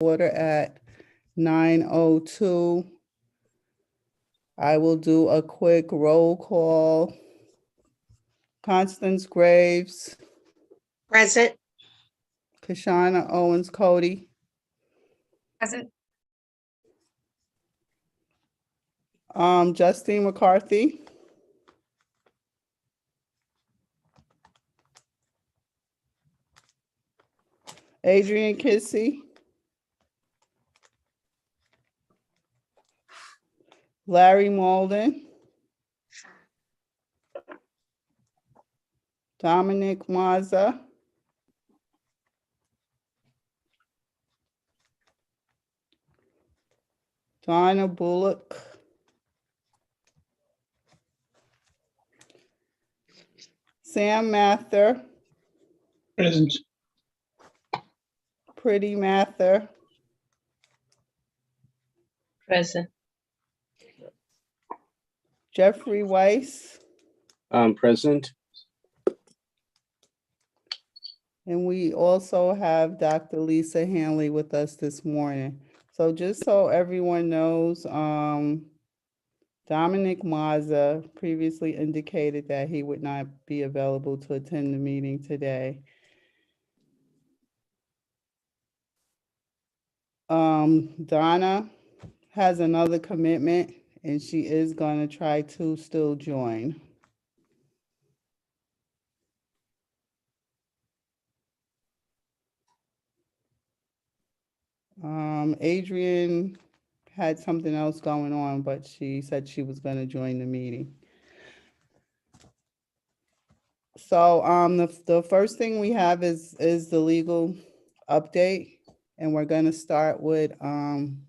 Order at 9:02. I will do a quick roll call. Constance Graves, Present. Kashana Owens Cody, Present. Justine McCarthy, Adrian Kissy, Larry Malden, Dominic Mazza, Donna Bullock, Sam Mather, Present. Pretty Mather, Present. Jeffrey Weiss, Present. and we also have Dr. Lisa Hanley with us this morning. So just so everyone knows, Dominic Mazza previously indicated that he would not be available to attend the meeting today. Donna has another commitment and she is going to try to still join. Adrian had something else going on, but she said she was going to join the meeting. So the first thing we have is the legal update, and we're going to start with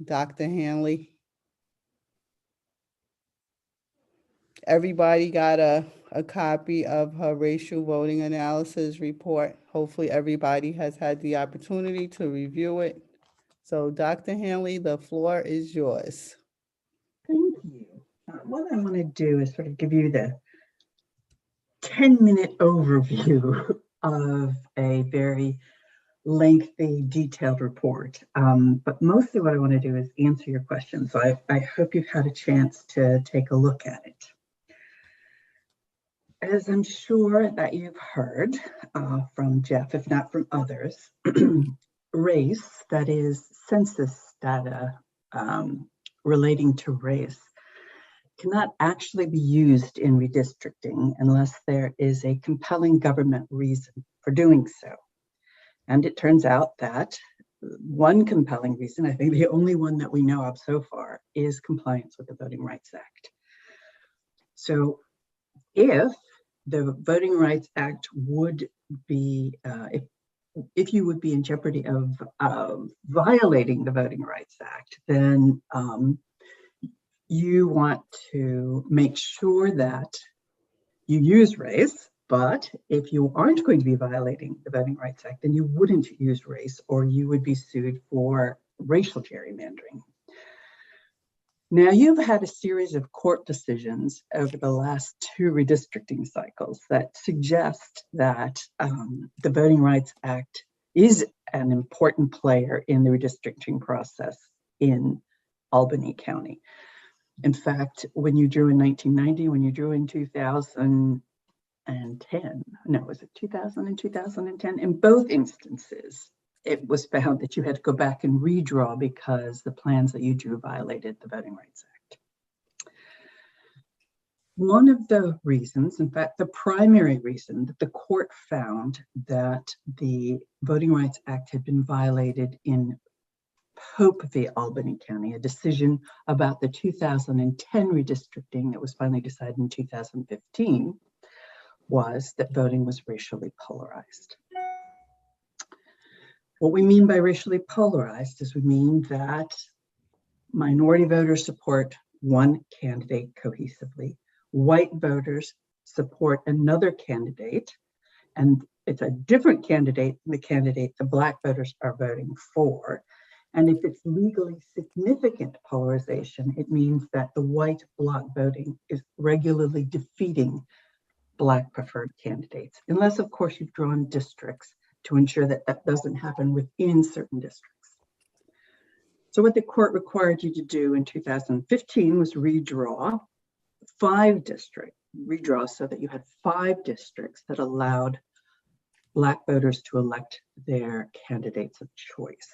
Dr. Hanley. Everybody got a copy of her racial voting analysis report. Hopefully everybody has had the opportunity to review it. So Dr. Hanley, the floor is yours. Thank you. What I want to do is sort of give you the 10-minute overview of a very lengthy, detailed report. But mostly what I want to do is answer your questions. So I hope you've had a chance to take a look at it. As I'm sure that you've heard from Jeff, if not from others, race, that is census data relating to race, cannot actually be used in redistricting unless there is a compelling government reason for doing so. And it turns out that one compelling reason, I think the only one that we know of so far, is compliance with the Voting Rights Act. So if the Voting Rights Act would be, if you would be in jeopardy of violating the Voting Rights Act, then you want to make sure that you use race, but if you aren't going to be violating the Voting Rights Act, then you wouldn't use race, or you would be sued for racial gerrymandering. Now, you've had a series of court decisions over the last 2 redistricting cycles that suggest that the Voting Rights Act is an important player in the redistricting process in Albany County. In fact, when you drew in 1990, when you drew in 2010, no, was it 2000 and 2010? In both instances, it was found that you had to go back and redraw because the plans that you drew violated the Voting Rights Act. One of the reasons, in fact, the primary reason that the court found that the Voting Rights Act had been violated in Pope v. Albany County, a decision about the 2010 redistricting that was finally decided in 2015, was that voting was racially polarized. What we mean by racially polarized is we mean that minority voters support one candidate cohesively, white voters support another candidate, and it's a different candidate than the candidate the Black voters are voting for. And if it's legally significant polarization, it means that the white bloc voting is regularly defeating Black preferred candidates, unless, of course, you've drawn districts to ensure that that doesn't happen within certain districts. So what the court required you to do in 2015 was redraw 5 districts, so that you had 5 districts that allowed Black voters to elect their candidates of choice.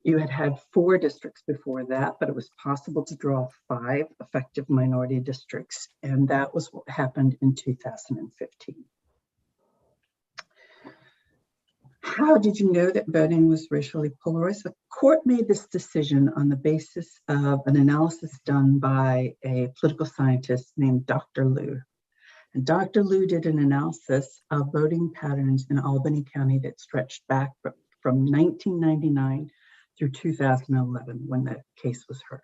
You had 4 districts before that, but it was possible to draw 5 effective minority districts, and that was what happened in 2015. How did you know that voting was racially polarized? The court made this decision on the basis of an analysis done by a political scientist named Dr. Liu. And Dr. Liu did an analysis of voting patterns in Albany County that stretched back from 1999 through 2011 when the case was heard.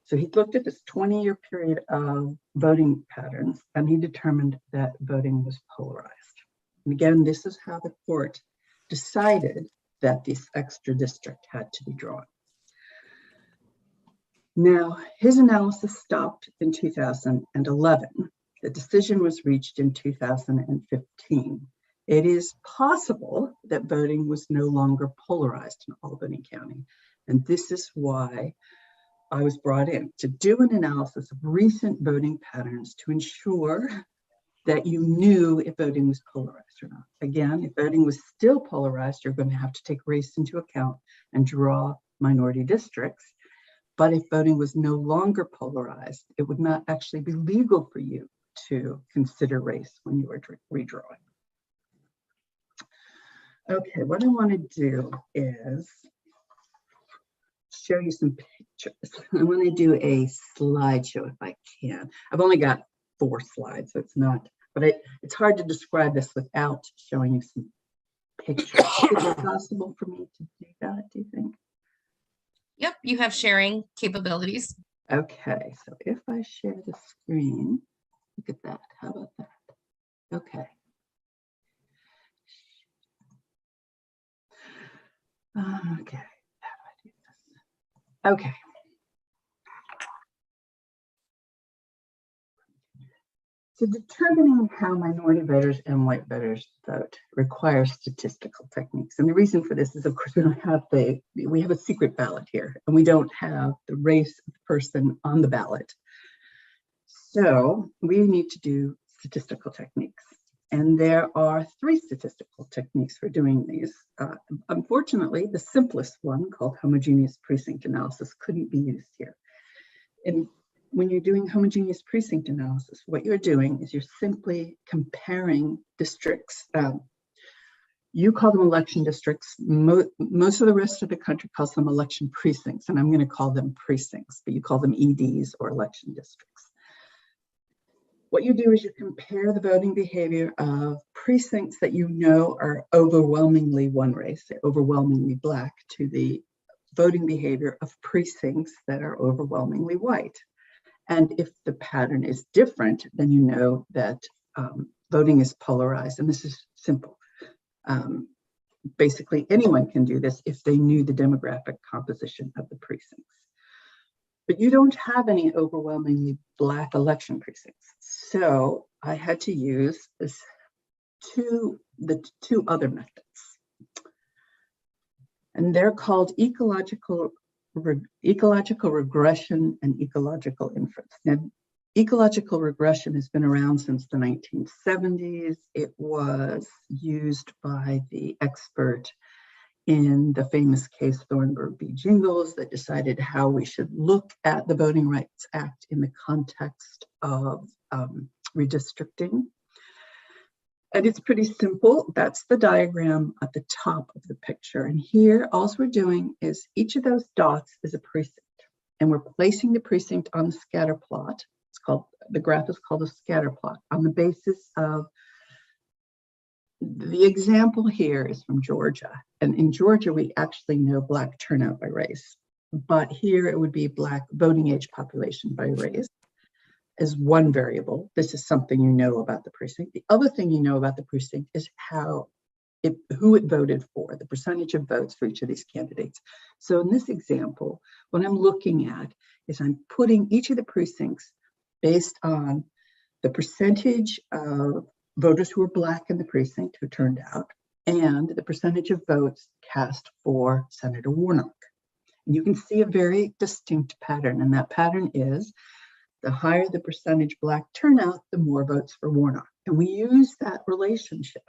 So he looked at this 20-year period of voting patterns, and he determined that voting was polarized. And again, this is how the court decided that this extra district had to be drawn. Now, his analysis stopped in 2011. The decision was reached in 2015. It is possible that voting was no longer polarized in Albany County. And this is why I was brought in to do an analysis of recent voting patterns to ensure that you knew if voting was polarized or not. Again, if voting was still polarized, you're going to have to take race into account and draw minority districts. But if voting was no longer polarized, it would not actually be legal for you to consider race when you were redrawing. Okay, what I want to do is show you some pictures. I want to do a slideshow if I can. I've only got 4 slides, so it's not, but it's hard to describe this without showing you some pictures. Is it possible for me to do that, do you think? Yep, you have sharing capabilities. Okay, so if I share the screen, look at that. How about that? Okay. Okay, how do I do this? Okay. So determining how minority voters and white voters vote requires statistical techniques. And the reason for this is, of course, we have a secret ballot here, and we don't have the race of the person on the ballot. So we need to do statistical techniques. And there are 3 statistical techniques for doing these. Unfortunately, the simplest one, called homogeneous precinct analysis, couldn't be used here. And when you're doing homogeneous precinct analysis, what you're doing is you're simply comparing districts. You call them election districts. Most of the rest of the country calls them election precincts, and I'm going to call them precincts, but you call them EDs or election districts. What you do is you compare the voting behavior of precincts that you know are overwhelmingly one race, overwhelmingly Black, to the voting behavior of precincts that are overwhelmingly white. And if the pattern is different, then you know that voting is polarized. And this is simple. Basically, anyone can do this if they knew the demographic composition of the precincts. But you don't have any overwhelmingly Black election precincts. So I had to use the 2 other methods. And they're called ecological regression and ecological inference. Now, ecological regression has been around since the 1970s. It was used by the expert in the famous case Thornburg v. Jingles that decided how we should look at the Voting Rights Act in the context of redistricting. And it's pretty simple. That's the diagram at the top of the picture. And here, all we're doing is each of those dots is a precinct. And we're placing the precinct on the scatter plot. The graph is called a scatter plot on the basis of, the example here is from Georgia. And in Georgia, we actually know Black turnout by race. But here it would be Black voting age population by race as one variable. This is something you know about the precinct. The other thing you know about the precinct is who it voted for, the percentage of votes for each of these candidates. So in this example, what I'm looking at is I'm putting each of the precincts based on the percentage of voters who were Black in the precinct who turned out, and the percentage of votes cast for Senator Warnock. And you can see a very distinct pattern, and that pattern is the higher the percentage Black turnout, the more votes for Warnock. And we use that relationship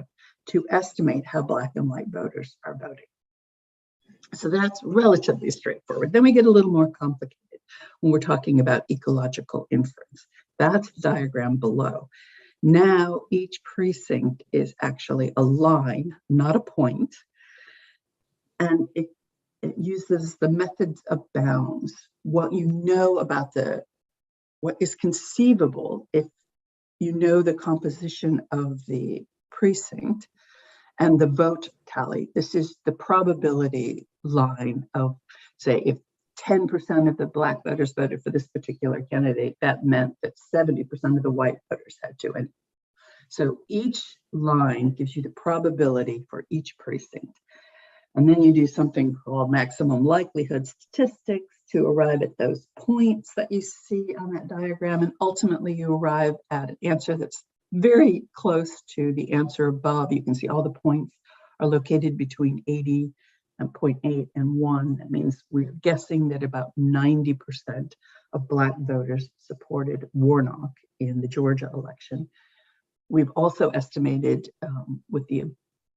to estimate how Black and white voters are voting. So that's relatively straightforward. Then we get a little more complicated when we're talking about ecological inference. That's the diagram below. Now each precinct is actually a line, not a point. And it uses the methods of bounds, what you know about what is conceivable if you know the composition of the precinct and the vote tally. This is the probability line of, say, if 10% of the Black voters voted for this particular candidate, that meant that 70% of the white voters had to. And so each line gives you the probability for each precinct. And then you do something called maximum likelihood statistics to arrive at those points that you see on that diagram. And ultimately you arrive at an answer that's very close to the answer above. You can see all the points are located between 80 and 0.8 and 1. That means we're guessing that about 90% of Black voters supported Warnock in the Georgia election. We've also estimated with the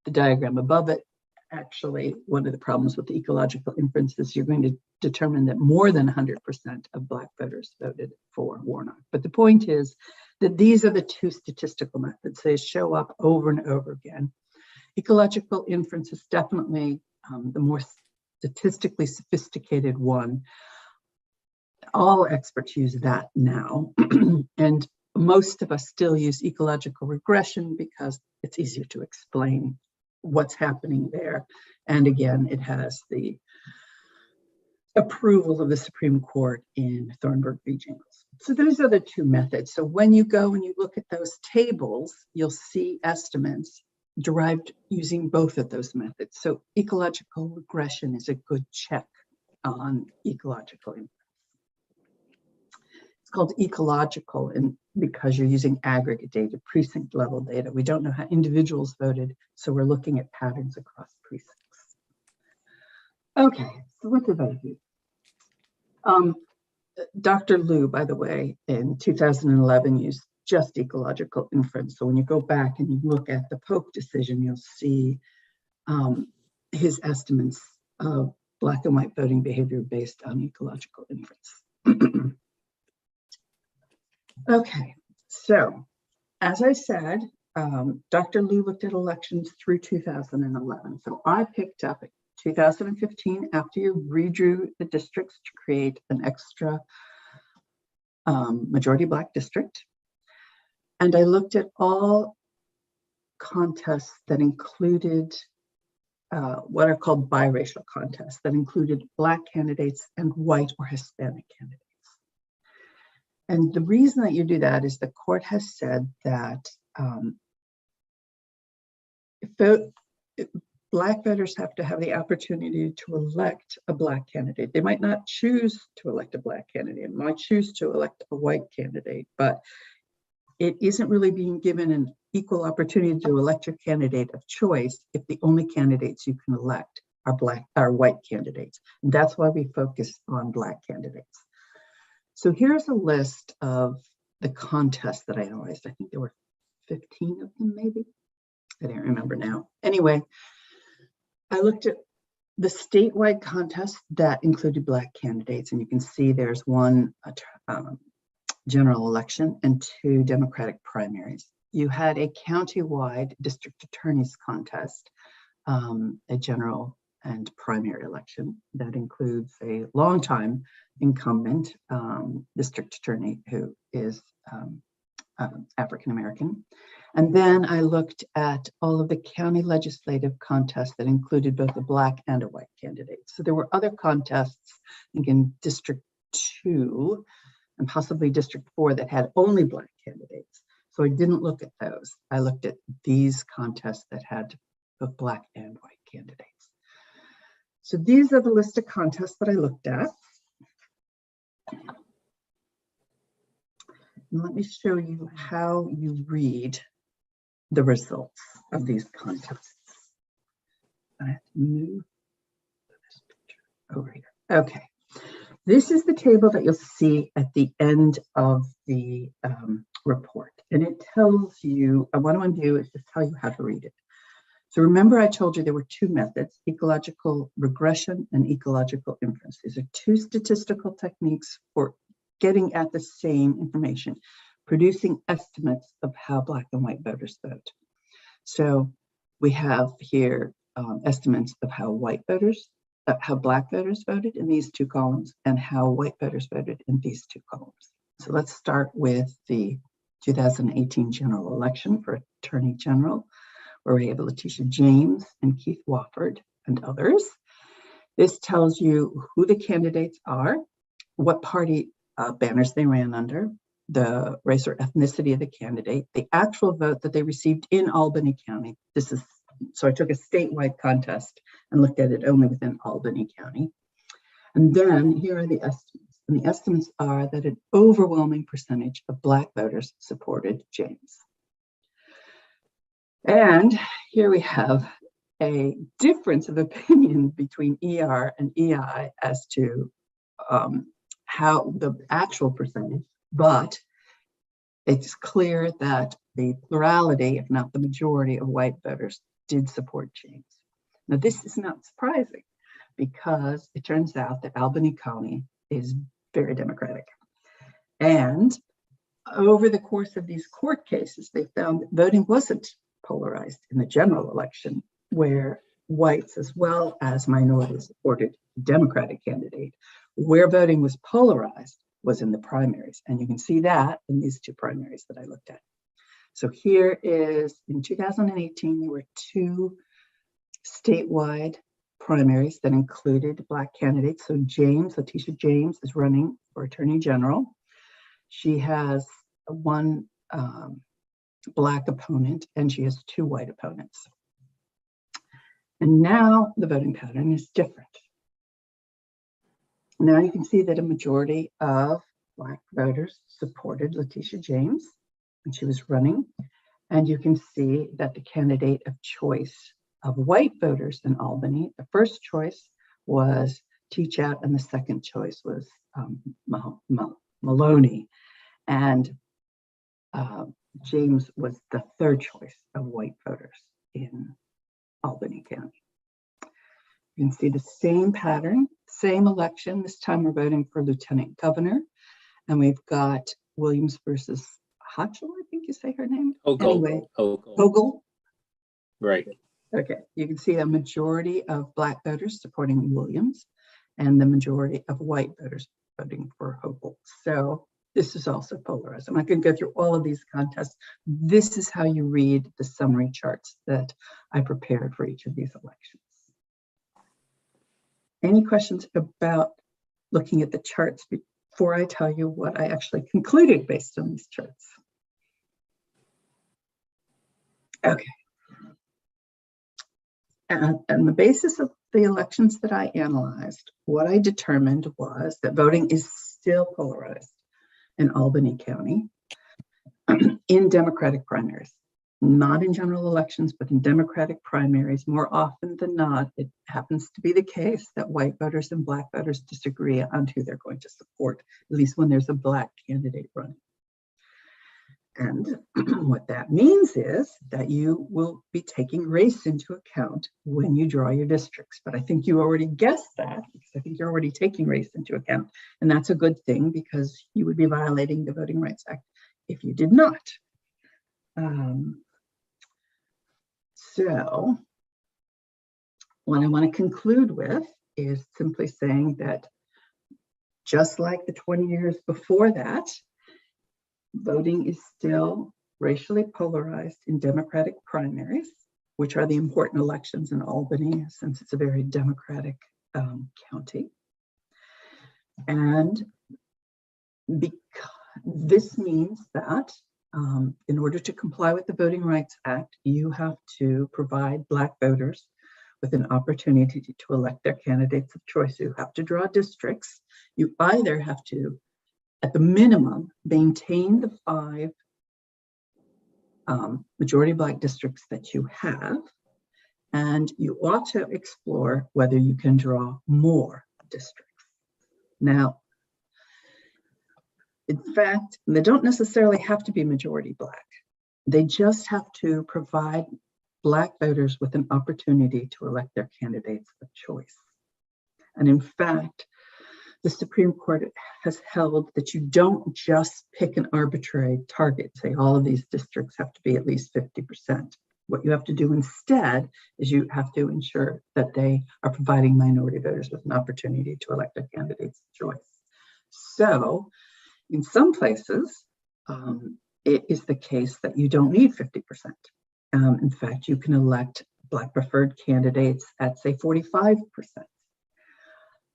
diagram above it, actually, one of the problems with the ecological inference is you're going to determine that more than 100% of Black voters voted for Warnock. But the point is that these are the two statistical methods. They show up over and over again. Ecological inference is definitely the more statistically sophisticated one. All experts use that now. And most of us still use ecological regression because it's easier to explain what's happening there. And again, it has the approval of the Supreme Court in Thornburg v. Jingles. So those are the two methods. So when you go and you look at those tables, you'll see estimates derived using both of those methods. So ecological regression is a good check on ecological inference. It's called ecological because you're using aggregate data, precinct level data. We don't know how individuals voted, so we're looking at patterns across precincts. Okay, so what did I do? Dr. Liu, by the way, in 2011 used just ecological inference. So when you go back and you look at the Polk decision, you'll see his estimates of Black and white voting behavior based on ecological inference. Okay, so as I said, Dr. Liu looked at elections through 2011. So I picked up 2015 after you redrew the districts to create an extra majority Black district. And I looked at all contests that included what are called biracial contests, that included Black candidates and white or Hispanic candidates. And the reason that you do that is the court has said that Black voters have to have the opportunity to elect a Black candidate. They might not choose to elect a Black candidate, might choose to elect a white candidate, but it isn't really being given an equal opportunity to elect your candidate of choice if the only candidates you can elect are white candidates. And that's why we focus on Black candidates. So here's a list of the contests that I analyzed. I think there were 15 of them, maybe. I don't remember now. Anyway, I looked at the statewide contests that included Black candidates, and you can see there's one general election and two Democratic primaries. You had a countywide district attorney's contest, a general and primary election that includes a longtime incumbent district attorney who is African-American. And then I looked at all of the county legislative contests that included both a Black and a white candidate. So there were other contests, I think in District 2 and possibly District 4 that had only Black candidates. So I didn't look at those. I looked at these contests that had both Black and white candidates. So these are the list of contests that I looked at. And let me show you how you read the results of these contests. I have to move this picture over here. Okay, this is the table that you'll see at the end of the report, and it tells you, what I want to do is just tell you how to read it. So remember I told you there were two methods, ecological regression and ecological inference. These are two statistical techniques for getting at the same information, producing estimates of how Black and white voters vote. So we have here estimates of how how Black voters voted in these two columns and how white voters voted in these two columns. So let's start with the 2018 general election for Attorney General, where we have Letitia James and Keith Wofford and others. This tells you who the candidates are, what party banners they ran under, the race or ethnicity of the candidate, the actual vote that they received in Albany County. So I took a statewide contest and looked at it only within Albany County. And then here are the estimates. And the estimates are that an overwhelming percentage of Black voters supported James. And here we have a difference of opinion between ER and EI as to how the actual percentage, but it's clear that the plurality, if not the majority, of white voters did support James. Now, this is not surprising because it turns out that Albany County is very Democratic. And over the course of these court cases, they found that voting wasn't polarized in the general election, where whites as well as minorities supported the Democratic candidate. Where voting was polarized was in the primaries. And you can see that in these two primaries that I looked at. So here is, in 2018, there were two statewide primaries that included Black candidates. So Letitia James is running for Attorney General. She has one Black opponent and she has two white opponents. And now the voting pattern is different. Now you can see that a majority of Black voters supported Letitia James when she was running. And you can see that the candidate of choice of white voters in Albany, the first choice was Teachout and the second choice was Maloney. And James was the third choice of white voters in Albany County. You can see the same pattern, same election. This time we're voting for lieutenant governor. And we've got Williams versus Hochul, I think you say her name. Hochul. Anyway, Hochul. Hochul. Right. Okay, you can see a majority of Black voters supporting Williams and the majority of white voters voting for Hochul. So this is also polarized. I'm not going to go through all of these contests. This is how you read the summary charts that I prepared for each of these elections. Any questions about looking at the charts before I tell you what I actually concluded based on these charts? Okay. And the basis of the elections that I analyzed, what I determined was that voting is still polarized in Albany County in Democratic primaries, not in general elections, but in Democratic primaries. More often than not, it happens to be the case that white voters and Black voters disagree on who they're going to support, at least when there's a Black candidate running. And what that means is that you will be taking race into account when you draw your districts. But I think you already guessed that, because I think you're already taking race into account. And that's a good thing, because you would be violating the Voting Rights Act if you did not. So what I want to conclude with is simply saying that just like the 20 years before that, voting is still racially polarized in Democratic primaries, which are the important elections in Albany, since it's a very Democratic county. And this means that in order to comply with the Voting Rights Act, you have to provide Black voters with an opportunity to elect their candidates of choice. You have to draw districts. You either have to, at the minimum, maintain the 5 majority Black districts that you have, and you ought to explore whether you can draw more districts. Now, in fact, they don't necessarily have to be majority Black. They just have to provide Black voters with an opportunity to elect their candidates of choice. And in fact, the Supreme Court has held that you don't just pick an arbitrary target, say all of these districts have to be at least 50%. What you have to do instead is you have to ensure that they are providing minority voters with an opportunity to elect their candidates of choice. So in some places, it is the case that you don't need 50%. In fact, you can elect Black preferred candidates at, say, 45%.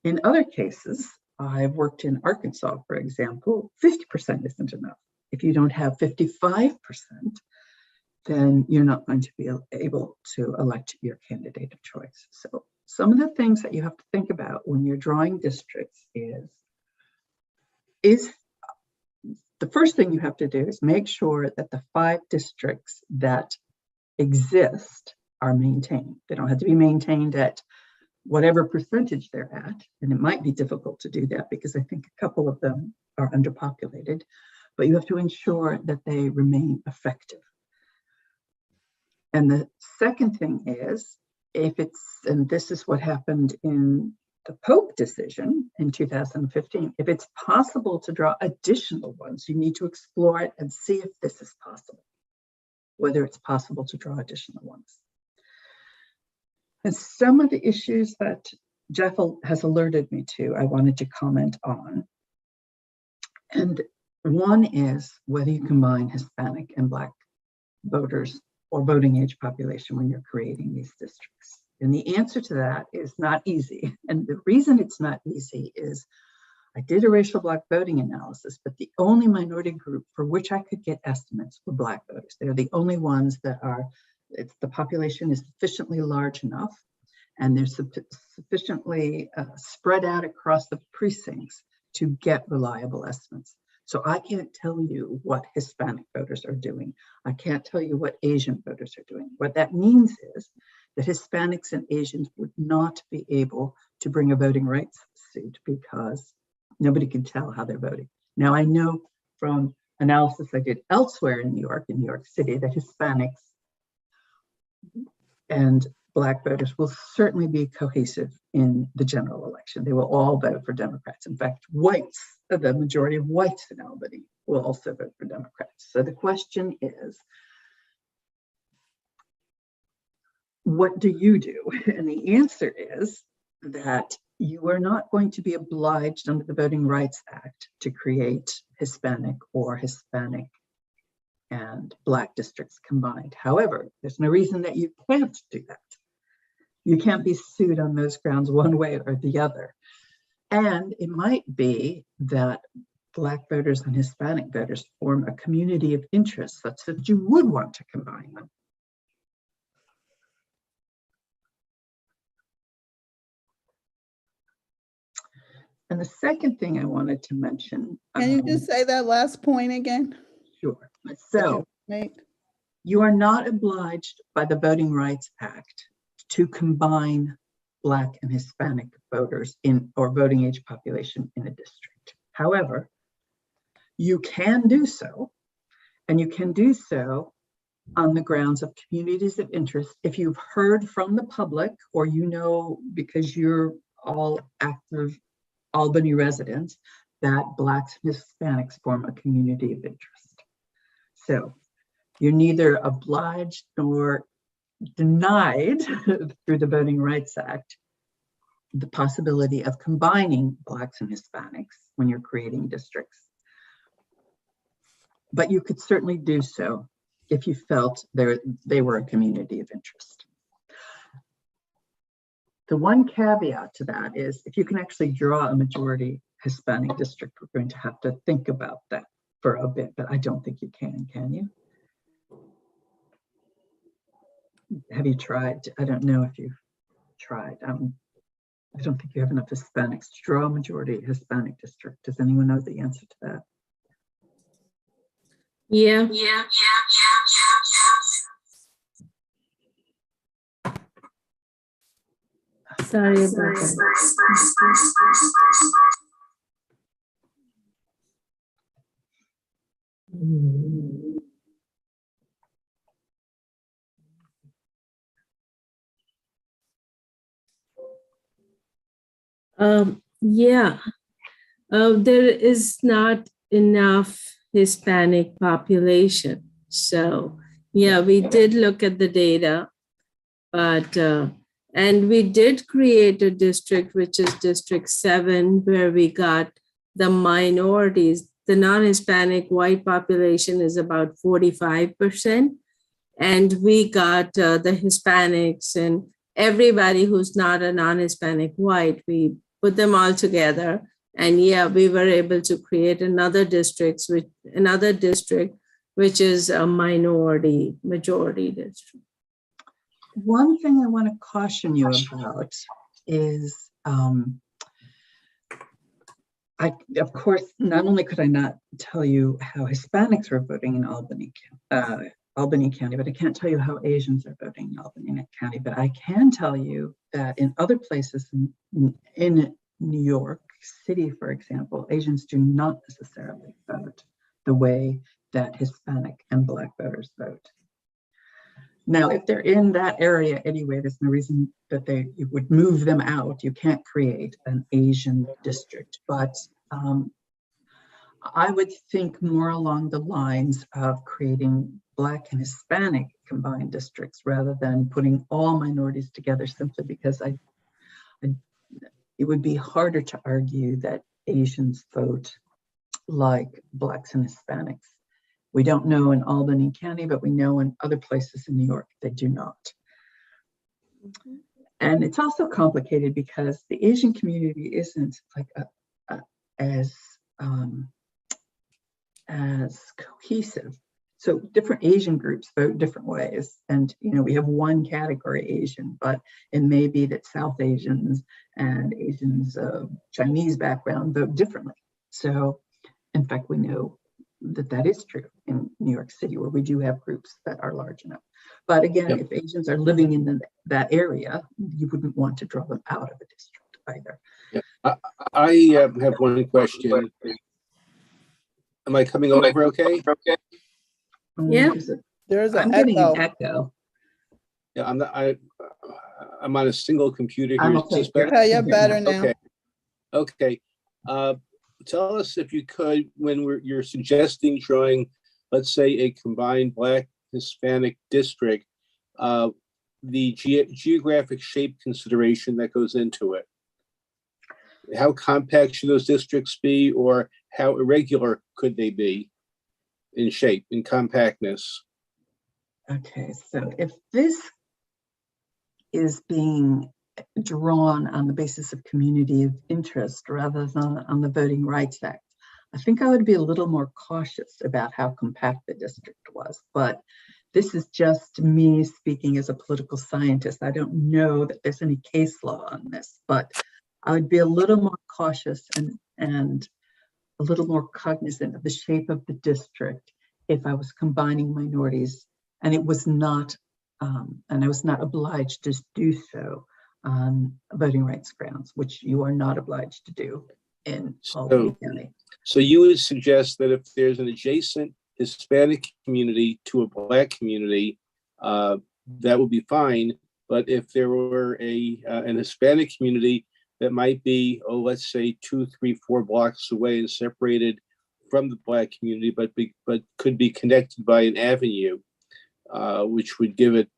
In other cases, I've worked in Arkansas, for example, 50% isn't enough. If you don't have 55%, then you're not going to be able to elect your candidate of choice. So some of the things that you have to think about when you're drawing districts is the first thing you have to do is make sure that the 5 districts that exist are maintained. They don't have to be maintained at whatever percentage they're at, and it might be difficult to do that because I think a couple of them are underpopulated, but you have to ensure that they remain effective. And the second thing is, if it's, and this is what happened in the Pope decision in 2015, if it's possible to draw additional ones, you need to explore it and see if this is possible, whether it's possible to draw additional ones. And some of the issues that Jeff has alerted me to, I wanted to comment on. And one is whether you combine Hispanic and Black voters or voting age population when you're creating these districts. And the answer to that is not easy. And the reason it's not easy is I did a racial Black voting analysis, but the only minority group for which I could get estimates were Black voters. They're the only ones that are, the population is sufficiently large enough and they're sufficiently spread out across the precincts to get reliable estimates. So I can't tell you what Hispanic voters are doing. I can't tell you what Asian voters are doing. What that means is that Hispanics and Asians would not be able to bring a voting rights suit because nobody can tell how they're voting. Now, I know from analysis I did elsewhere in New York City, that Hispanics and Black voters will certainly be cohesive in the general election. They will all vote for Democrats. In fact, whites, the majority of whites in Albany will also vote for Democrats. So the question is, what do you do? And the answer is that you are not going to be obliged under the Voting Rights Act to create Hispanic or Hispanic and Black districts combined. However, there's no reason that you can't do that. You can't be sued on those grounds one way or the other. And it might be that Black voters and Hispanic voters form a community of interest such that you would want to combine them. And the second thing I wanted to mention. Can you just say that last point again? Sure. So you are not obliged by the Voting Rights Act to combine Black and Hispanic voters in or voting age population in a district. However, you can do so, and you can do so on the grounds of communities of interest. If you've heard from the public, or you know because you're all active Albany residents, that Blacks and Hispanics form a community of interest. So you're neither obliged nor denied through the Voting Rights Act the possibility of combining Blacks and Hispanics when you're creating districts. But you could certainly do so if you felt they were a community of interest. The one caveat to that is if you can actually draw a majority Hispanic district, we're going to have to think about that for a bit, but I don't think you can you? Have you tried? I don't know if you've tried. I don't think you have enough Hispanics to draw a majority Hispanic district. Does anyone know the answer to that? Yeah. Sorry about that. Yeah, there is not enough Hispanic population. So, yeah, we did look at the data, but, and we did create a district, which is District 7, where we got the minorities. The non-Hispanic white population is about 45%. And we got the Hispanics and everybody who's not a non-Hispanic white, we put them all together. And yeah, we were able to create another district, which is a majority district. One thing I want to caution you about is, of course, not only could I not tell you how Hispanics were voting in Albany County, but I can't tell you how Asians are voting in Albany County. But I can tell you that in other places in New York City, for example, Asians do not necessarily vote the way that Hispanic and Black voters vote. Now, if they're in that area anyway, there's no reason that you would move them out. You can't create an Asian district, but I would think more along the lines of creating Black and Hispanic combined districts rather than putting all minorities together, simply because it would be harder to argue that Asians vote like Blacks and Hispanics. We don't know in Albany County, but we know in other places in New York, they do not. Mm-hmm. And it's also complicated because the Asian community isn't like as cohesive. So different Asian groups vote different ways. And, we have one category Asian, but it may be that South Asians and Asians of Chinese background vote differently. So in fact, we know that is true in New York City, where we do have groups that are large enough. But again, If Asians are living in that area, you wouldn't want to draw them out of a district either. Yeah. I have one question. Am I coming over okay? Yeah. There's an getting echo. an echo. Yeah, I'm on a single computer here. Okay. Okay, you're better now. Okay. Tell us, if you could, when you're suggesting drawing, let's say, a combined Black Hispanic district, the geographic shape consideration that goes into it. How compact should those districts be, or how irregular could they be in shape, in compactness? Okay, so if this is being drawn on the basis of community of interest rather than on the Voting Rights Act, I think I would be a little more cautious about how compact the district was. But this is just me speaking as a political scientist. I don't know that there's any case law on this, but I would be a little more cautious and a little more cognizant of the shape of the district if I was combining minorities, and it was not, and I was not obliged to do so on voting rights grounds, which you are not obliged to do in Albany County. So you would suggest that if there's an adjacent Hispanic community to a Black community, that would be fine. But if there were an Hispanic community that might be, let's say 2, 3, 4 blocks away and separated from the Black community, but could be connected by an avenue, which would give it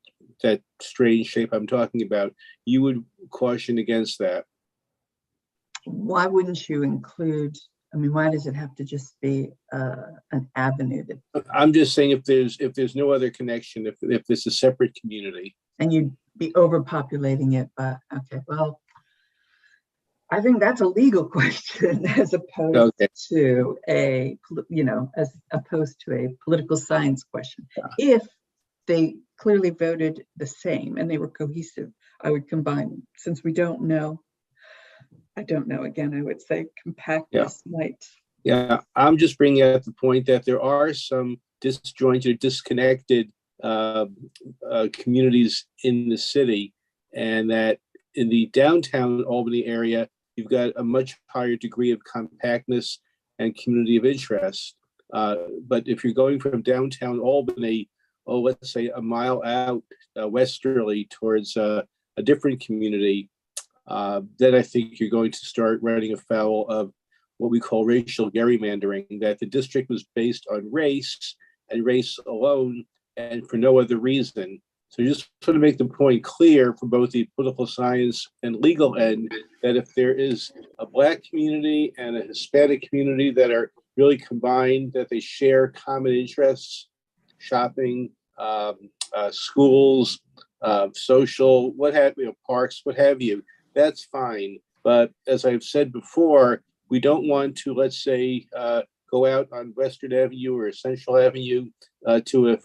that strange shape I'm talking about, you would caution against that. Why wouldn't you include, why does it have to just be an avenue? I'm just saying if there's no other connection, if it's a separate community. And you'd be overpopulating it, but okay, well, I think that's a legal question as opposed to a political science question. Yeah. If they clearly voted the same and they were cohesive, I would combine them. Since we don't know, I don't know. Again, I would say compactness might. Yeah, I'm just bringing up the point that there are some disjointed, disconnected communities in the city, and that in the downtown Albany area, you've got a much higher degree of compactness and community of interest. But if you're going from downtown Albany, let's say a mile out westerly towards a different community, then I think you're going to start running afoul of what we call racial gerrymandering, that the district was based on race and race alone and for no other reason. So just sort of make the point clear for both the political science and legal end that if there is a Black community and a Hispanic community that are really combined, that they share common interests, shopping, schools, social, what have you, parks, what have you, that's fine. But as I've said before, we don't want to, let's say, go out on Western Avenue or Central Avenue to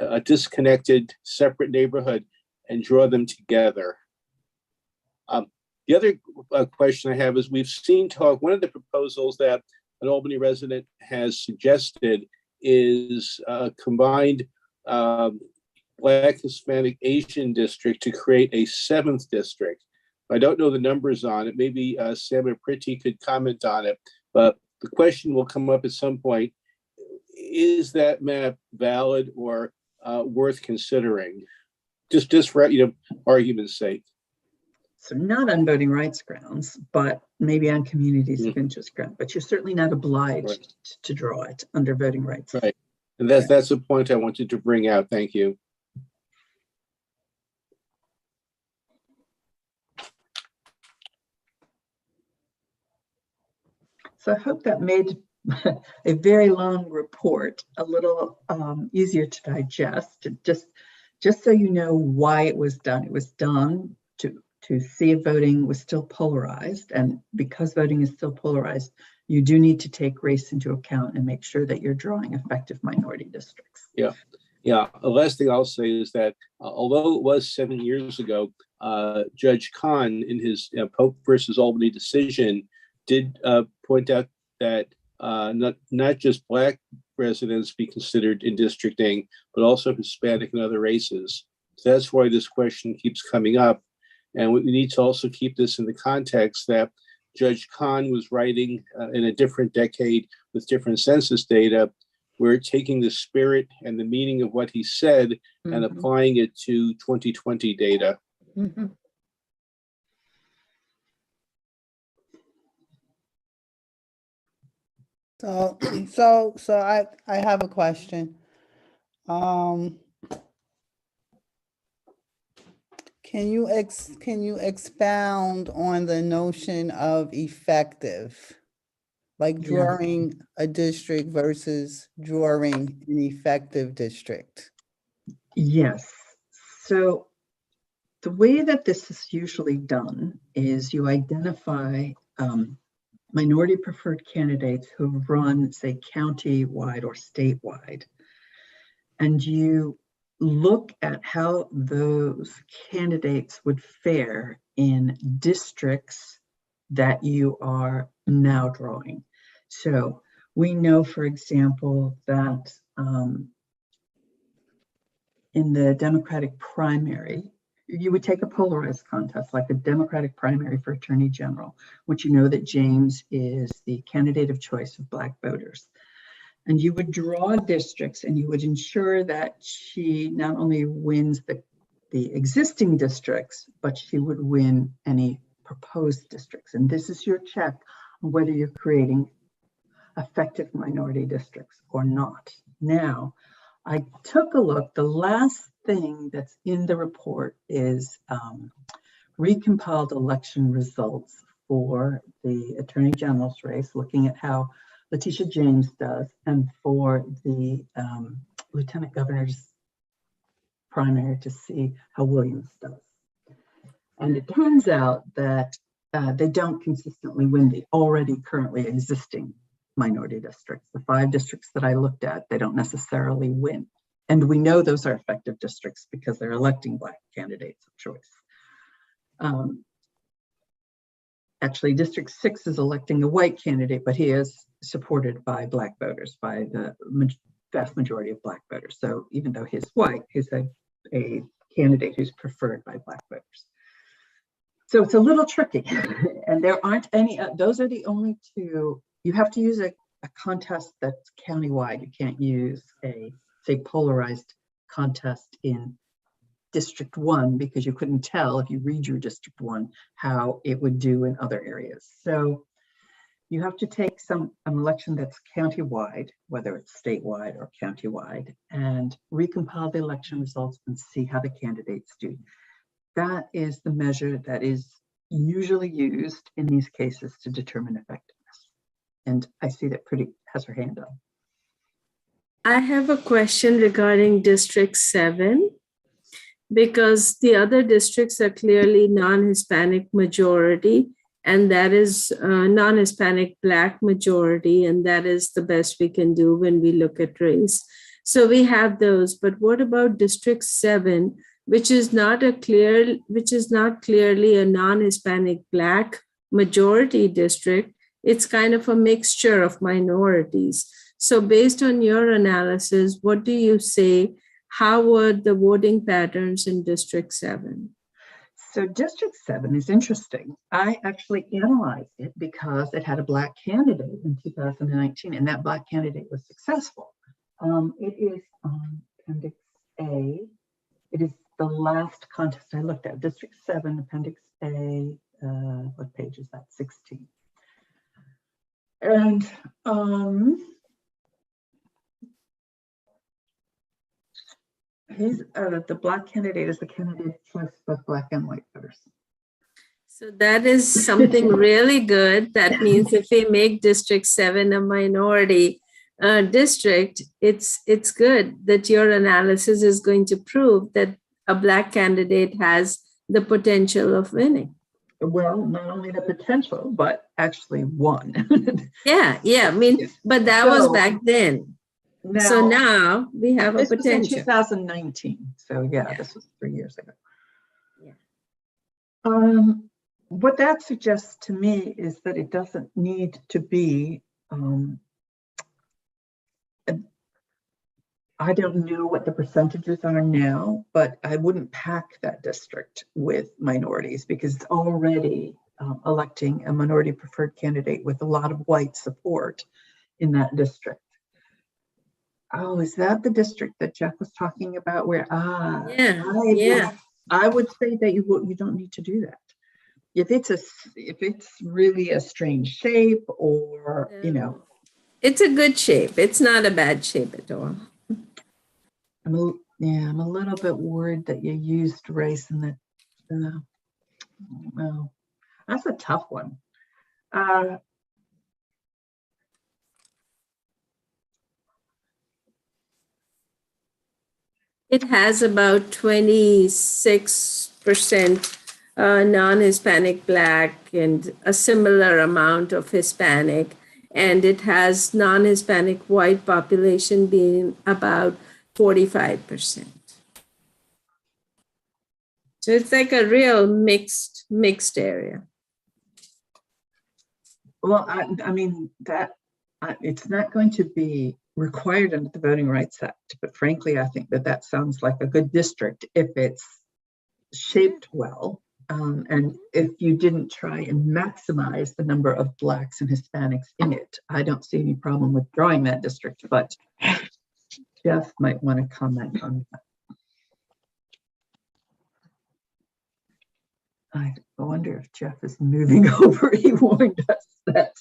a disconnected, separate neighborhood and draw them together. The other question I have is we've seen talk, one of the proposals that an Albany resident has suggested is a combined Black, Hispanic, Asian district to create a 7th district. I don't know the numbers on it. Maybe Sam or Priti could comment on it, but the question will come up at some point. Is that map valid or worth considering? Just for argument's sake. So not on voting rights grounds, but maybe on communities of interest ground. But you're certainly not obliged to draw it under voting rights. Right, and that's the point I wanted to bring out. Thank you. So I hope that made a very long report a little easier to digest. Just so you know why it was done. It was done to see if voting was still polarized. And because voting is still polarized, you do need to take race into account and make sure that you're drawing effective minority districts. Yeah. The last thing I'll say is that although it was 7 years ago, Judge Kahn in his Pope versus Albany decision did point out that not just Black residents be considered in districting, but also Hispanic and other races. So that's why this question keeps coming up. And we need to also keep this in the context that Judge Kahn was writing in a different decade with different census data. We're taking the spirit and the meaning of what he said and applying it to 2020 data. So I have a question. Can you expound on the notion of effective, like drawing a district versus drawing an effective district? Yes. So the way that this is usually done is you identify minority preferred candidates who have run, say, county-wide or statewide, and you look at how those candidates would fare in districts that you are now drawing. So we know, for example, that in the Democratic primary, you would take a polarized contest like the Democratic primary for Attorney General, which you know that James is the candidate of choice of Black voters. And you would draw districts and you would ensure that she not only wins the existing districts, but she would win any proposed districts. And this is your check on whether you're creating effective minority districts or not. Now, I took a look. The last thing that's in the report is recompiled election results for the Attorney General's race, looking at how Letitia James does, and for the Lieutenant Governor's primary to see how Williams does. And it turns out that they don't consistently win the already currently existing minority districts. The 5 districts that I looked at, they don't necessarily win. And we know those are effective districts because they're electing Black candidates of choice. Actually, District 6 is electing a white candidate, but he is supported by Black voters, by the vast majority of Black voters. So even though he's white, he's a candidate who's preferred by Black voters. So it's a little tricky. And there aren't any, those are the only 2. You have to use a contest that's countywide. You can't use a, say, polarized contest in District 1 because you couldn't tell if you read your District 1 how it would do in other areas. So you have to take an election that's countywide, whether it's statewide or countywide, and recompile the election results and see how the candidates do. That is the measure that is usually used in these cases to determine effectiveness. And I see that Pretty has her hand up. I have a question regarding District 7, because the other districts are clearly non-Hispanic majority, and that is non-Hispanic Black majority, and that is the best we can do when we look at race. So we have those, but what about District 7, which is not clearly a non-Hispanic Black majority district? It's kind of a mixture of minorities. So based on your analysis, what do you say? How were the voting patterns in District 7? So District 7 is interesting. I actually analyzed it because it had a Black candidate in 2019, and that Black candidate was successful. It is on Appendix A. It is the last contest I looked at, District 7, Appendix A. What page is that? 16. And the Black candidate is the candidate of choice for Black and white voters. So that is something really good. That means if we make District 7 a minority district, it's good that your analysis is going to prove that a Black candidate has the potential of winning. Well, not only the potential, but actually won. Yeah, I mean, but that was back then. So now we have a potential. This was in 2019. So yeah, this was 3 years ago. Yeah. What that suggests to me is that it doesn't need to be, I don't know what the percentages are now, but I wouldn't pack that district with minorities because it's already electing a minority preferred candidate with a lot of white support in that district. Oh, is that the district that Jeff was talking about? Where I would say that you don't need to do that. If it's really a strange shape, or it's a good shape. It's not a bad shape at all. I'm a little bit worried that you used race in the. Well, that's a tough one. It has about 26% non-Hispanic Black and a similar amount of Hispanic. And it has non-Hispanic white population being about 45%. So it's like a real mixed area. Well, I mean, that it's not going to be required under the Voting Rights Act, but frankly, I think that sounds like a good district if it's shaped well, and if you didn't try and maximize the number of Blacks and Hispanics in it. I don't see any problem with drawing that district, but Jeff might want to comment on that. I wonder if Jeff is moving over. He warned us that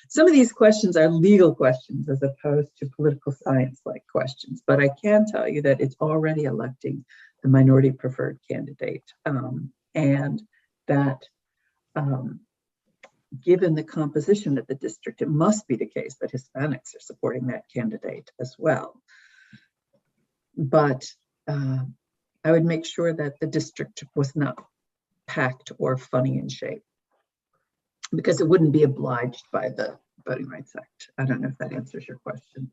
some of these questions are legal questions as opposed to political science-like questions, but I can tell you that it's already electing the minority preferred candidate, and that given the composition of the district, it must be the case that Hispanics are supporting that candidate as well. But I would make sure that the district was not packed or funny in shape, because it wouldn't be obliged by the Voting Rights Act. I don't know if that answers your question.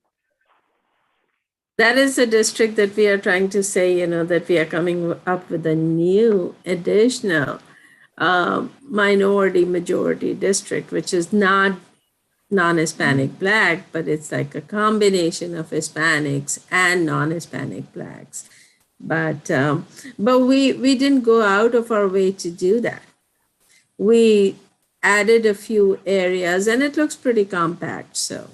That is a district that we are trying to say, that we are coming up with a new additional minority majority district, which is not non-Hispanic Black, but it's like a combination of Hispanics and non-Hispanic Blacks. But we didn't go out of our way to do that. We added a few areas, and it looks pretty compact. So,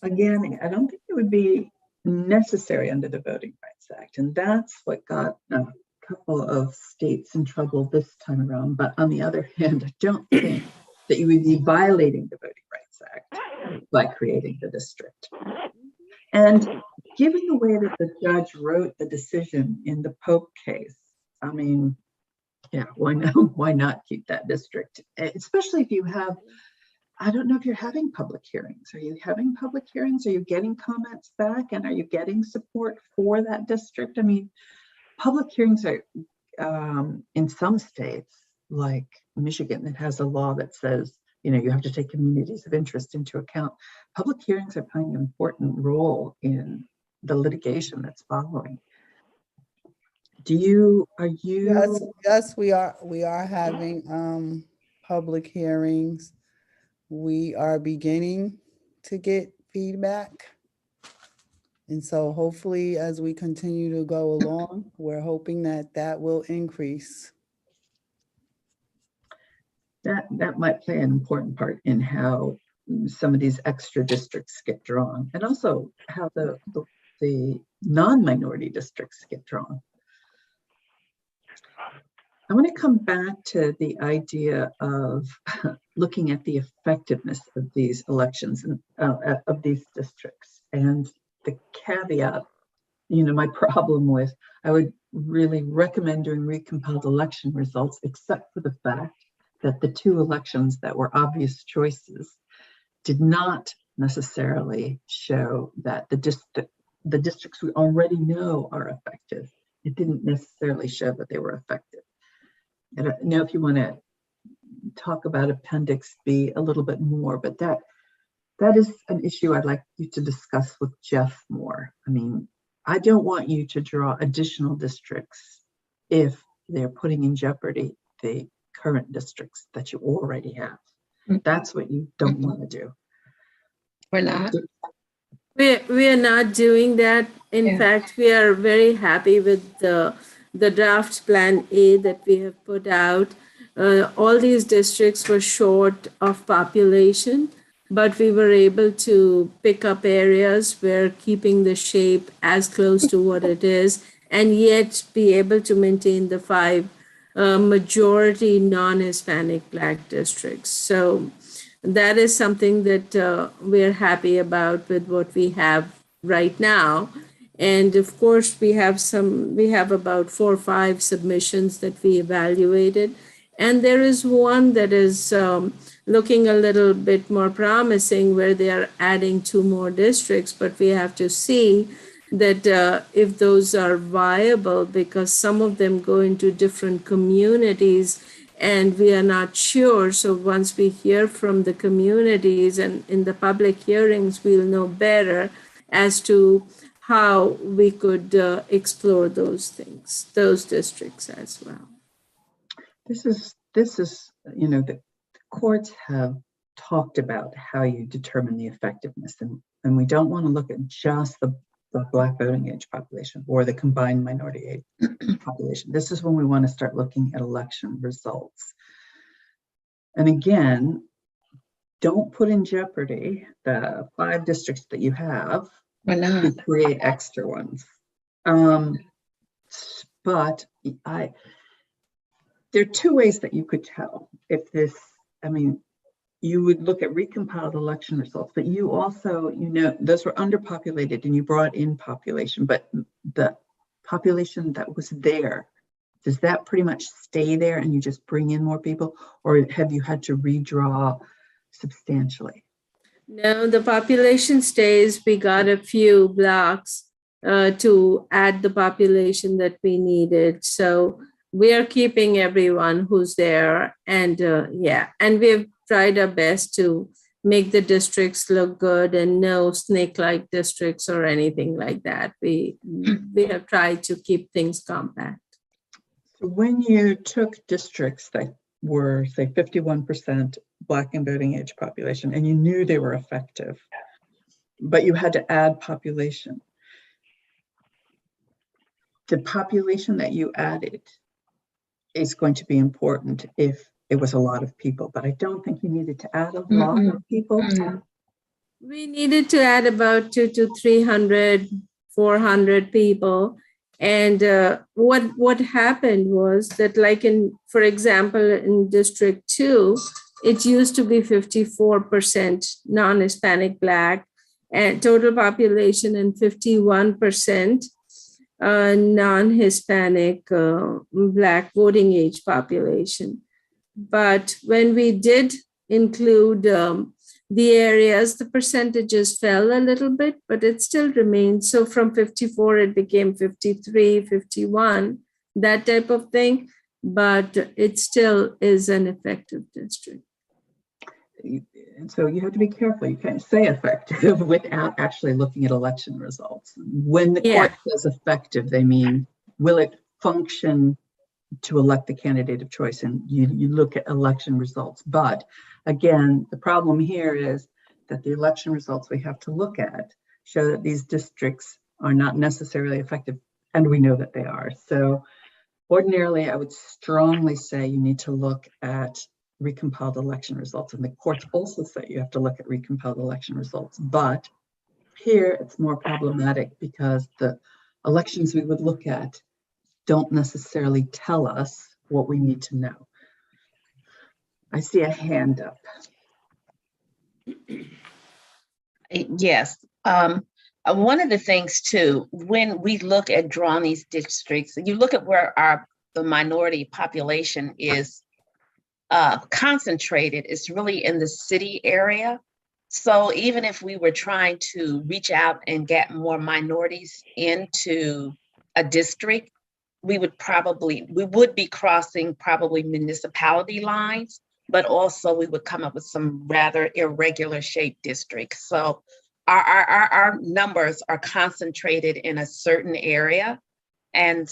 again, I don't think it would be necessary under the Voting Rights Act. And that's what got a couple of states in trouble this time around. But on the other hand, I don't think that you would be violating the Voting Rights Act by creating the district. And given the way that the judge wrote the decision in the Pope case, I mean, yeah, why not keep that district? Especially if you have, I don't know if you're having public hearings. Are you having public hearings? Are you getting comments back? And are you getting support for that district? I mean, public hearings are, in some states, like Michigan, that has a law that says, you know, you have to take communities of interest into account. Public hearings are playing an important role in the litigation that's following. Yes, we are having public hearings. We are beginning to get feedback. And so hopefully as we continue to go along, we're hoping that that will increase. That might play an important part in how some of these extra districts get drawn, and also how the non-minority districts get drawn. I want to come back to the idea of looking at the effectiveness of these elections and of these districts. And the caveat, you know, my problem with, I would really recommend doing recompiled election results, except for the fact that the two elections that were obvious choices did not necessarily show that the districts we already know are effective. It didn't necessarily show that they were effective. I don't know if you want to talk about Appendix B a little bit more, but that is an issue I'd like you to discuss with Jeff more. I mean, I don't want you to draw additional districts if they're putting in jeopardy the current districts that you already have. That's what you don't want to do. We're not. We are not doing that. In fact, we are very happy with the draft Plan A that we have put out. All these districts were short of population, but we were able to pick up areas where keeping the shape as close to what it is, and yet be able to maintain the 5 majority non-Hispanic Black districts. So that is something that we're happy about with what we have right now. And of course, we have about 4 or 5 submissions that we evaluated. And there is one that is looking a little bit more promising, where they are adding 2 more districts, but we have to see that if those are viable, because some of them go into different communities and we are not sure. So once we hear from the communities and in the public hearings, we'll know better as to how we could explore those things, those districts as well. This is, you know, the courts have talked about how you determine the effectiveness, and we don't want to look at just the Black voting age population or the combined minority age population. This is when we want to start looking at election results. And again, don't put in jeopardy the 5 districts that you have to create extra ones. But there are 2 ways that you could tell if this, I mean, you would look at recompiled election results, but you also, you know, those were underpopulated and you brought in population, but the population that was there, does that pretty much stay there and you just bring in more people, or have you had to redraw substantially? No, the population stays. We got a few blocks to add the population that we needed. So we are keeping everyone who's there. And and we've tried our best to make the districts look good, and no snake-like districts or anything like that. We have tried to keep things compact. So when you took districts that were, say, 51% Black and voting age population, and you knew they were effective, but you had to add population, the population that you added is going to be important if it was a lot of people, but I don't think you needed to add a lot of people. We needed to add about 200 to 300, 400 people. And what happened was that, like for example, in District 2, it used to be 54% non-Hispanic Black and total population and 51% non-Hispanic Black voting age population. But when we did include the areas, the percentages fell a little bit, but it still remained. So from 54, it became 53, 51, that type of thing. But it still is an effective district. So you have to be careful. You can't say effective without actually looking at election results. When the court says effective, they mean, will it function to elect the candidate of choice? And you look at election results. But again, the problem here is that the election results we have to look at show that these districts are not necessarily effective, and we know that they are. So ordinarily, I would strongly say you need to look at recompiled election results. And the courts also say you have to look at recompiled election results. But here it's more problematic because the elections we would look at don't necessarily tell us what we need to know. I see a hand up. Yes. One of the things too, when we look at drawing these districts, you look at where the minority population is concentrated, it's really in the city area. So even if we were trying to reach out and get more minorities into a district, we would be crossing probably municipality lines, but also we would come up with some rather irregular shaped districts. So our numbers are concentrated in a certain area. And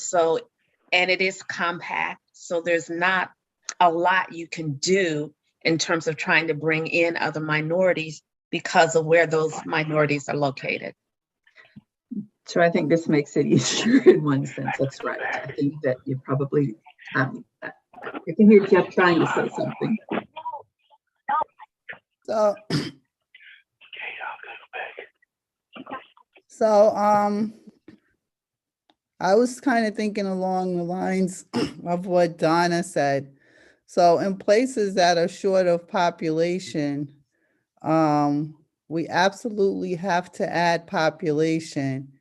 it is compact. So there's not a lot you can do in terms of trying to bring in other minorities because of where those minorities are located. So I think this makes it easier in one sense. That's right. I think that you probably, I can hear Jeff trying to say something. So I was kind of thinking along the lines of what Donna said. So in places that are short of population, we absolutely have to add population.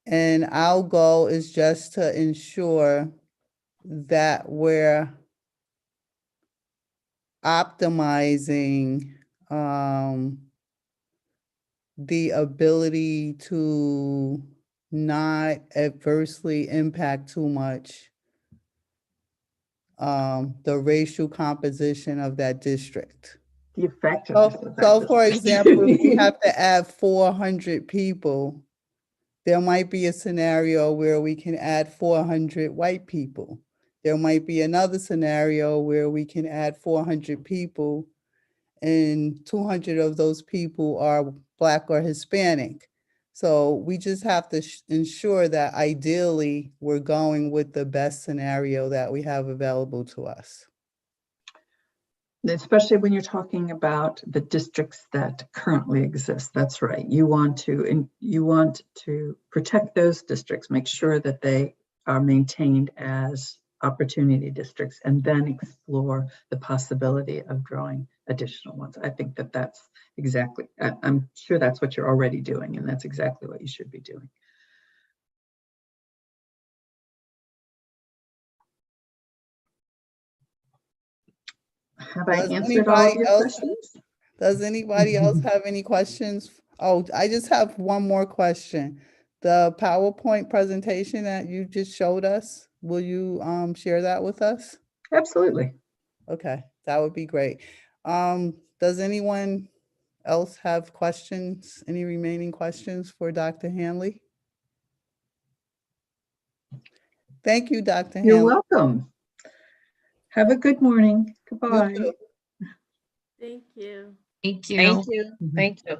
And our goal is just to ensure that we're optimizing the ability to not adversely impact too much the racial composition of that district. The effectiveness of that So for district. example, if we have to add 400 people, there might be a scenario where we can add 400 white people. There might be another scenario where we can add 400 people and 200 of those people are Black or Hispanic. So we just have to ensure that ideally we're going with the best scenario that we have available to us. Especially when you're talking about the districts that currently exist. That's right. You want to protect those districts, make sure that they are maintained as opportunity districts, and then explore the possibility of drawing additional ones. I think that that's exactly, I'm sure that's what you're already doing, and that's exactly what you should be doing. Have I answered all of your questions? Does anybody else have any questions? Oh, I just have one more question. The PowerPoint presentation that you just showed us, will you share that with us? Absolutely. Okay, that would be great. Does anyone else have questions? Any remaining questions for Dr. Hanley? Thank you, Dr. Hanley. You're welcome. Have a good morning. Goodbye. Thank you. Thank you. Thank you. Thank you.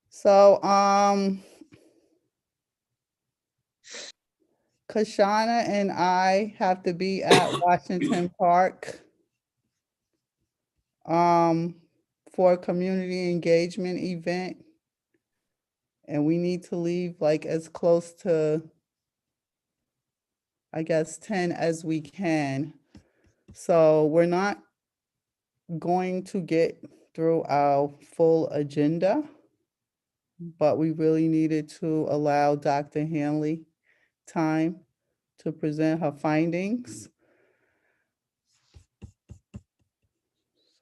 So, Kashana and I have to be at Washington Park for a community engagement event. And we need to leave like as close to, I guess, 10 as we can. So we're not going to get through our full agenda, but we really needed to allow Dr. Hanley time to present her findings.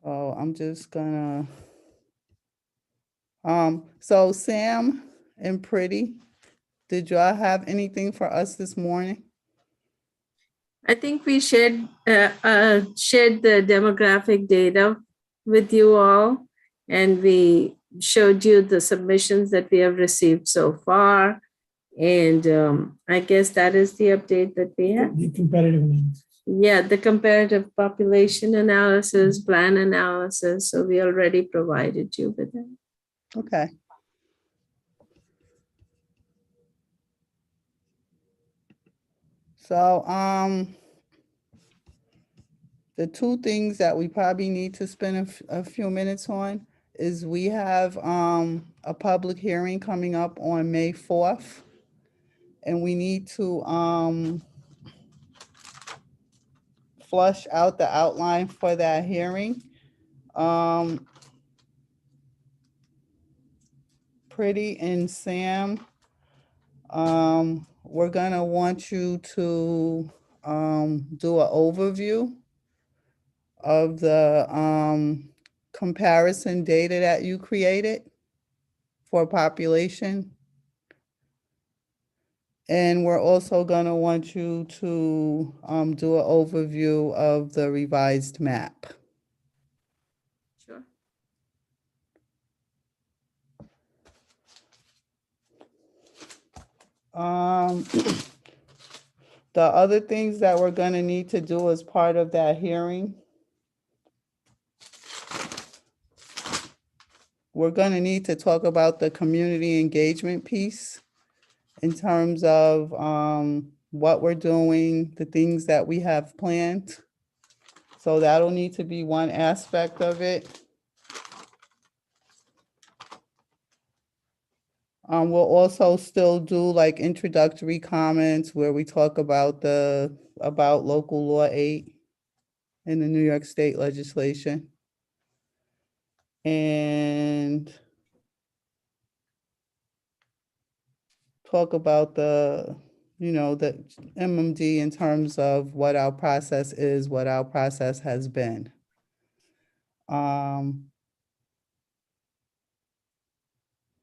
So I'm just gonna, so Sam and Pretty, did y'all have anything for us this morning? I think we shared the demographic data with you all, and we showed you the submissions that we have received so far. And I guess that is the update that we have. The competitive analysis. Yeah, the comparative population analysis, plan analysis. So we already provided you with that. Okay. So, the two things that we probably need to spend a few minutes on is we have a public hearing coming up on May 4th. And we need to flush out the outline for that hearing. Pretty and Sam, we're gonna want you to do an overview of the comparison data that you created for population. And we're also gonna want you to do an overview of the revised map. Sure. The other things that we're gonna need to do as part of that hearing, we're gonna need to talk about the community engagement piece in terms of what we're doing, the things that we have planned. So that'll need to be one aspect of it. We'll also still do like introductory comments where we talk about local law 8 in the New York State legislation. And talk about the MMD in terms of what our process is, what our process has been.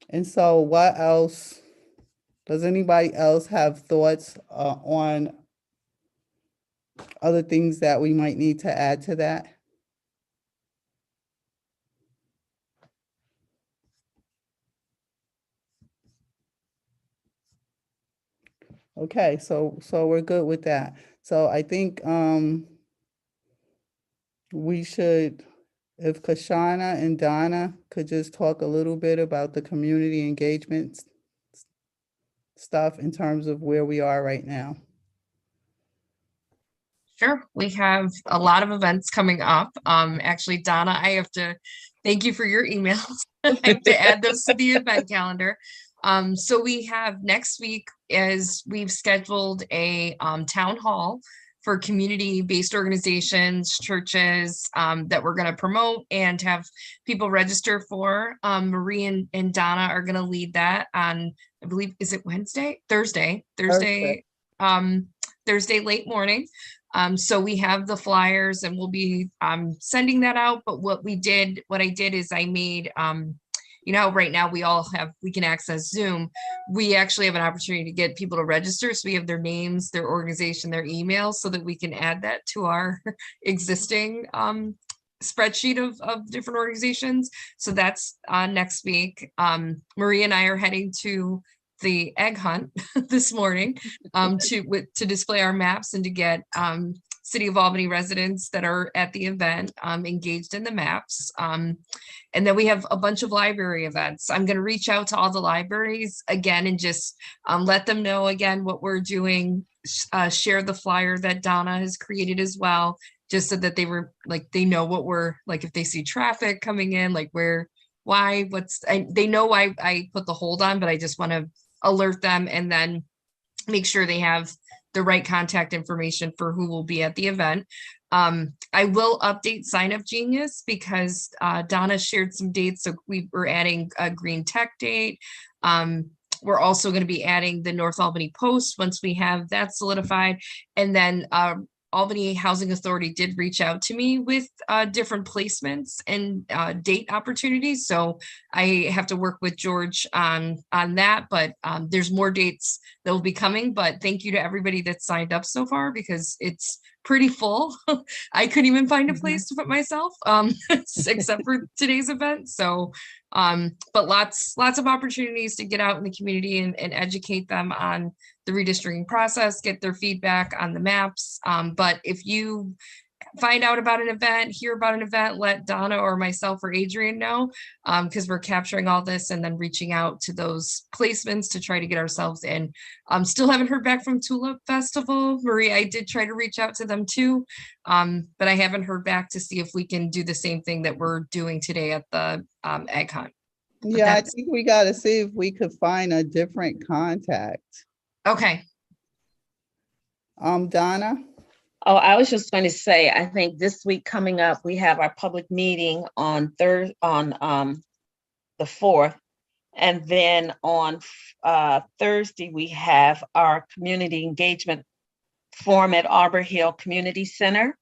And so what else, does anybody else have thoughts on other things that we might need to add to that? Okay, so we're good with that. So I think we should, if Kashana and Donna could just talk a little bit about the community engagement stuff in terms of where we are right now. Sure, we have a lot of events coming up. Actually, Donna, I have to thank you for your emails. I have to add those to the event calendar. So we have next week is we've scheduled a town hall for community-based organizations, churches that we're going to promote and have people register for. Marie and Donna are going to lead that on, I believe, is it Wednesday? Thursday late morning. So we have the flyers and we'll be sending that out. But what I did is I made, you know, right now we can access Zoom. We actually have an opportunity to get people to register. So we have their names, their organization, their emails, so that we can add that to our existing spreadsheet of different organizations. So that's next week. Marie and I are heading to the egg hunt this morning to display our maps and to get City of Albany residents that are at the event engaged in the maps. And then we have a bunch of library events. I'm going to reach out to all the libraries again and just let them know again what we're doing, share the flyer that Donna has created as well, just so that they were like, they know what we're like, if they see traffic coming in, like they know why I put the hold on, but I just want to alert them and then make sure they have the right contact information for who will be at the event. I will update Sign Up Genius because Donna shared some dates. So we're adding a Green Tech date. We're also going to be adding the North Albany Post once we have that solidified. And then Albany Housing Authority did reach out to me with different placements and date opportunities. So I have to work with George on that, but there's more dates that will be coming. But thank you to everybody that signed up so far because it's pretty full. I couldn't even find a place to put myself, except for today's event. So, but lots of opportunities to get out in the community and educate them on the redistricting process, get their feedback on the maps. But if you find out about an event, hear about an event, let Donna or myself or Adrian know, because we're capturing all this and then reaching out to those placements to try to get ourselves in. Still haven't heard back from Tulip Festival. Marie, I did try to reach out to them too, but I haven't heard back to see if we can do the same thing that we're doing today at the Egg Hunt. Yeah, I think we got to see if we could find a different contact. Okay. Donna? Oh, I was just going to say, I think this week coming up, we have our public meeting on the 4th. And then on Thursday, we have our community engagement forum at Arbor Hill Community Center.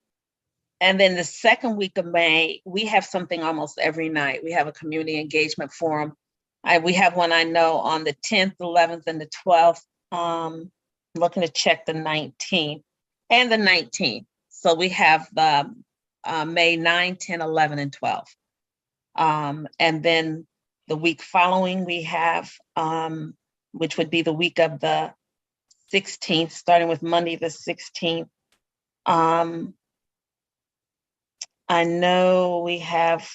And then the second week of May, we have something almost every night. We have a community engagement forum. We have one I know on the 10th, 11th, and the 12th. Looking to check the 19th. And the 19th. So we have May 9, 10, 11, and 12. And then the week following we have, which would be the week of the 16th, starting with Monday the 16th. I know we have,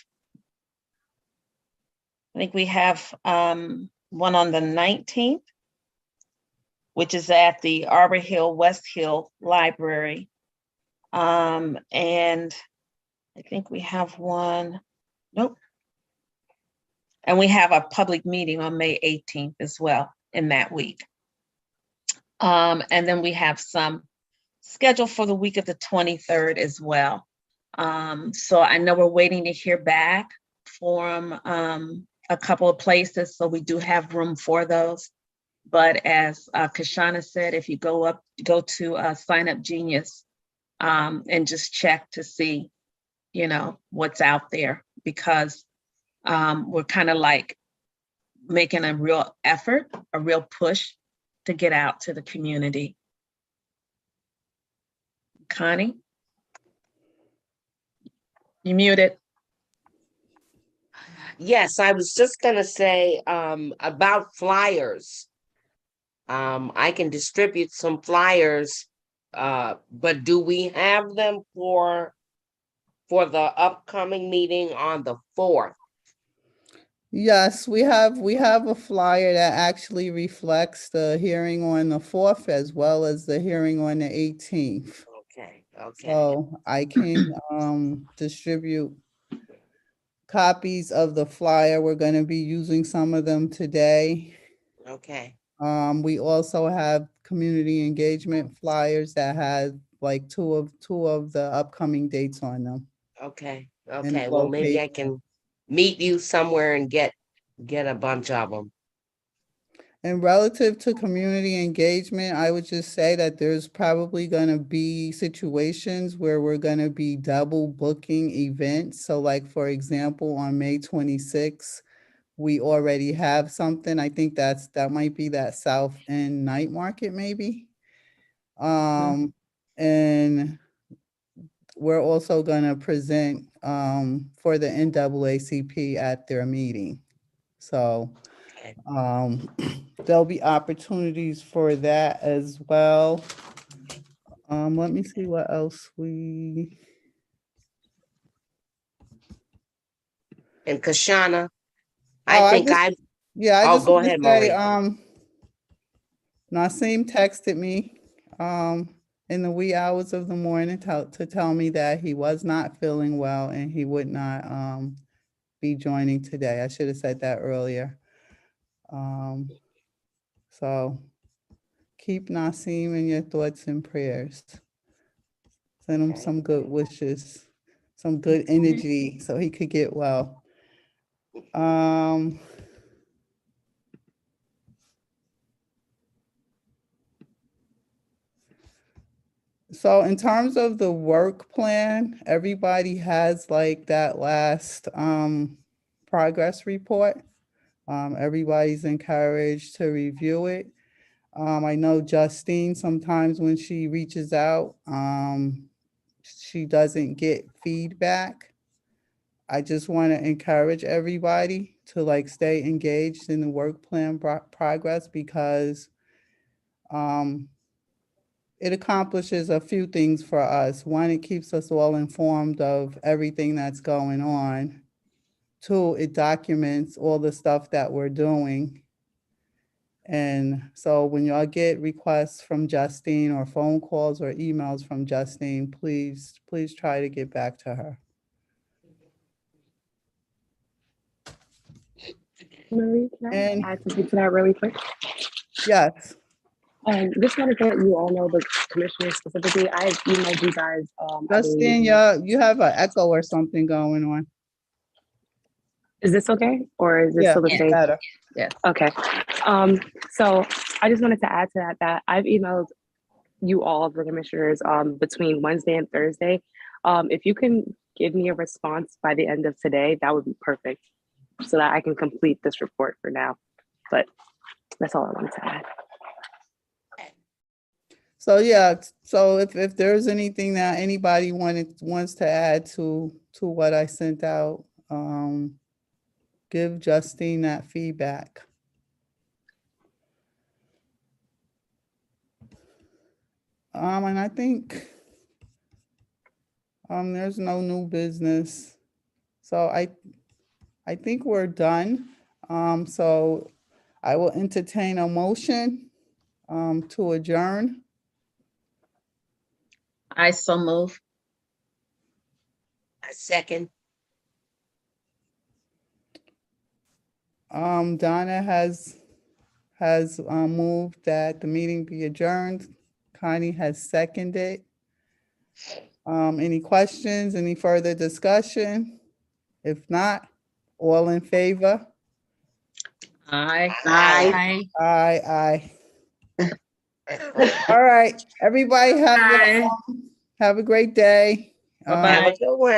I think we have one on the 19th, which is at the Arbor Hill West Hill Library. And I think we have one, nope. And we have a public meeting on May 18th as well in that week. And then we have some scheduled for the week of the 23rd as well. So I know we're waiting to hear back from a couple of places, so we do have room for those. But as Kashana said, if you go to Sign Up Genius and just check to see, you know, what's out there, because we're kind of like making a real effort, a real push to get out to the community. Connie? You muted. Yes, I was just gonna say about flyers. I can distribute some flyers, but do we have them for the upcoming meeting on the 4th? Yes, we have a flyer that actually reflects the hearing on the 4th as well as the hearing on the 18th. Okay. So I can distribute copies of the flyer. We're going to be using some of them today. Okay. We also have community engagement flyers that have like two of the upcoming dates on them. Okay. And Well, maybe I location. can meet you somewhere and get a bunch of them. And relative to community engagement, I would just say that there's probably going to be situations where we're going to be double booking events. So like, for example, on May 26th, we already have something. I think that might be that South End Night Market maybe. And we're also going to present for the NAACP at their meeting. So there'll be opportunities for that as well. Let me see what else we. And Kashana, I just go ahead, Marie. Nasim texted me in the wee hours of the morning to tell me that he was not feeling well and he would not be joining today. I should have said that earlier. So keep Nasim in your thoughts and prayers. Send him some good wishes, some good energy so he could get well. So in terms of the work plan, everybody has like that last progress report. Everybody's encouraged to review it. I know Justine, sometimes when she reaches out, she doesn't get feedback. I just want to encourage everybody to like stay engaged in the work plan progress because it accomplishes a few things for us. One, it keeps us all informed of everything that's going on. Two, it documents all the stuff that we're doing. And so when y'all get requests from Justine or phone calls or emails from Justine, please try to get back to her. Marie, can I And add something to that really quick? yes, Just wanted to let you all know, the commissioners specifically, I emailed you guys, I Justine, believe. you have an echo or something going on. Is this okay? Or is this Yeah, still the it's same? better. Okay. So I just wanted to add to that I've emailed you all, the commissioners, between Wednesday and Thursday. If you can give me a response by the end of today, that would be perfect, so that I can complete this report for now. But that's all I wanted to add. So yeah, so if there's anything that anybody wants to add to what I sent out, give Justine that feedback. And I think there's no new business. So I think we're done. So I will entertain a motion to adjourn. I so move. A second. Donna has moved that the meeting be adjourned. Connie has seconded. Any questions, any further discussion? If not, all in favor? Aye. Aye. Hi. Aye. All right, everybody have a great day. Bye-bye. Have a good one.